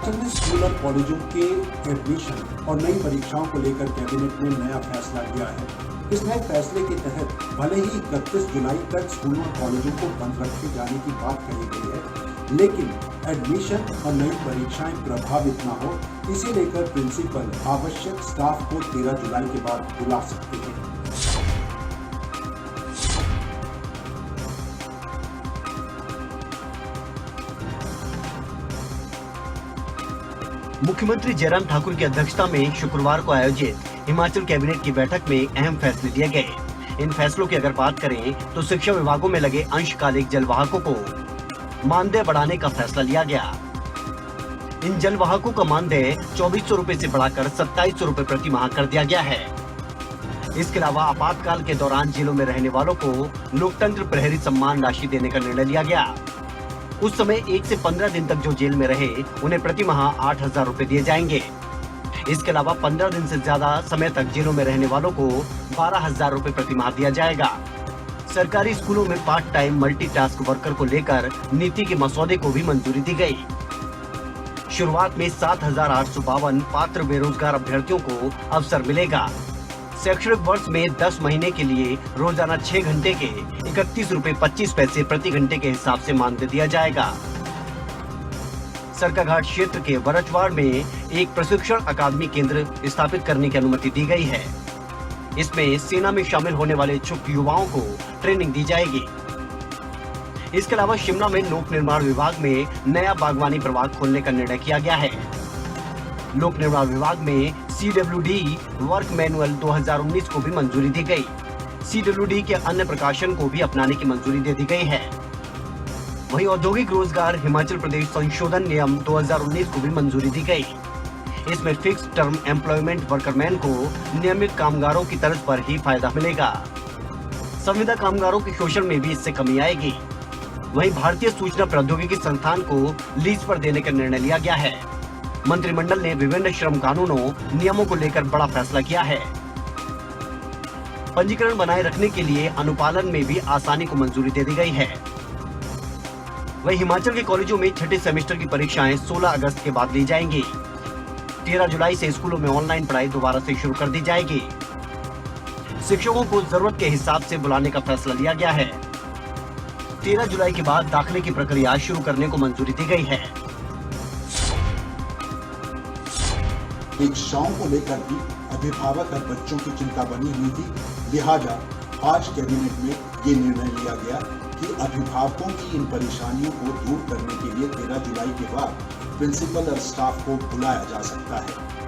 हिमाचल में स्कूल और कॉलेजों के एडमिशन और नई परीक्षाओं को लेकर कैबिनेट ने नया फैसला लिया है। इस नए फैसले के तहत भले ही 31 जुलाई तक स्कूलों और कॉलेजों को बंद रखे जाने की बात कही गई है, लेकिन एडमिशन और नई परीक्षाएं प्रभावित न हो, इसे लेकर प्रिंसिपल आवश्यक स्टाफ को 13 जुलाई के बाद बुला सकते हैं। मुख्यमंत्री जयराम ठाकुर की अध्यक्षता में शुक्रवार को आयोजित हिमाचल कैबिनेट की बैठक में अहम फैसले लिए गए। इन फैसलों की अगर बात करें तो शिक्षा विभागों में लगे अंशकालिक जलवाहकों को मानदेय बढ़ाने का फैसला लिया गया। इन जलवाहकों का मानदेय 2400 रूपए से बढ़ाकर 2700 रूपए प्रति माह कर दिया गया है। इसके अलावा आपातकाल के दौरान जेलों में रहने वालों को लोकतंत्र प्रहरी सम्मान राशि देने का निर्णय लिया गया। उस समय 1 से 15 दिन तक जो जेल में रहे उन्हें प्रति माह 8000 रूपए दिए जाएंगे। इसके अलावा 15 दिन से ज्यादा समय तक जेलों में रहने वालों को 12000 रूपए प्रति माह दिया जाएगा। सरकारी स्कूलों में पार्ट टाइम मल्टीटास्क वर्कर को लेकर नीति के मसौदे को भी मंजूरी दी गई। शुरुआत में 7852 पात्र बेरोजगार अभ्यर्थियों को अवसर मिलेगा। शैक्षणिक वर्ष में 10 महीने के लिए रोजाना 6 घंटे के 31 रूपए 25 पैसे प्रति घंटे के हिसाब से मानदेय दिया जाएगा। सरकाघाट क्षेत्र के वरचवाड़ में एक प्रशिक्षण अकादमी केंद्र स्थापित करने की अनुमति दी गई है। इसमें सेना में शामिल होने वाले इच्छुक युवाओं को ट्रेनिंग दी जाएगी। इसके अलावा शिमला में लोक निर्माण विभाग में नया बागवानी प्रभाग खोलने का निर्णय किया गया है। लोक निर्माण विभाग में CWD वर्क मैनुअल 2019 को भी मंजूरी दी गई। CWD के अन्य प्रकाशन को भी अपनाने की मंजूरी दे दी गई है। वहीं औद्योगिक रोजगार हिमाचल प्रदेश संशोधन नियम 2019 को भी मंजूरी दी गई। इसमें फिक्स टर्म एम्प्लॉयमेंट वर्करमैन को नियमित कामगारों की तर्ज पर ही फायदा मिलेगा। संविदा कामगारों के शोषण में भी इससे कमी आएगी। वहीं भारतीय सूचना प्रौद्योगिकी संस्थान को लीज पर देने का निर्णय लिया गया है। मंत्रिमंडल ने विभिन्न श्रम कानूनों नियमों को लेकर बड़ा फैसला किया है। पंजीकरण बनाए रखने के लिए अनुपालन में भी आसानी को मंजूरी दे दी गई है। वहीं हिमाचल के कॉलेजों में छठे सेमेस्टर की परीक्षाएं 16 अगस्त के बाद ली जाएंगी। 13 जुलाई से स्कूलों में ऑनलाइन पढ़ाई दोबारा से शुरू कर दी जाएगी। शिक्षकों को जरूरत के हिसाब से बुलाने का फैसला लिया गया है। 13 जुलाई के बाद दाखिले की प्रक्रिया शुरू करने को मंजूरी दी गई है। परीक्षाओं को लेकर भी अभिभावक और बच्चों की चिंता बनी हुई थी, लिहाजा आज कैबिनेट में ये निर्णय लिया गया कि अभिभावकों की इन परेशानियों को दूर करने के लिए 13 जुलाई के बाद प्रिंसिपल और स्टाफ को बुलाया जा सकता है।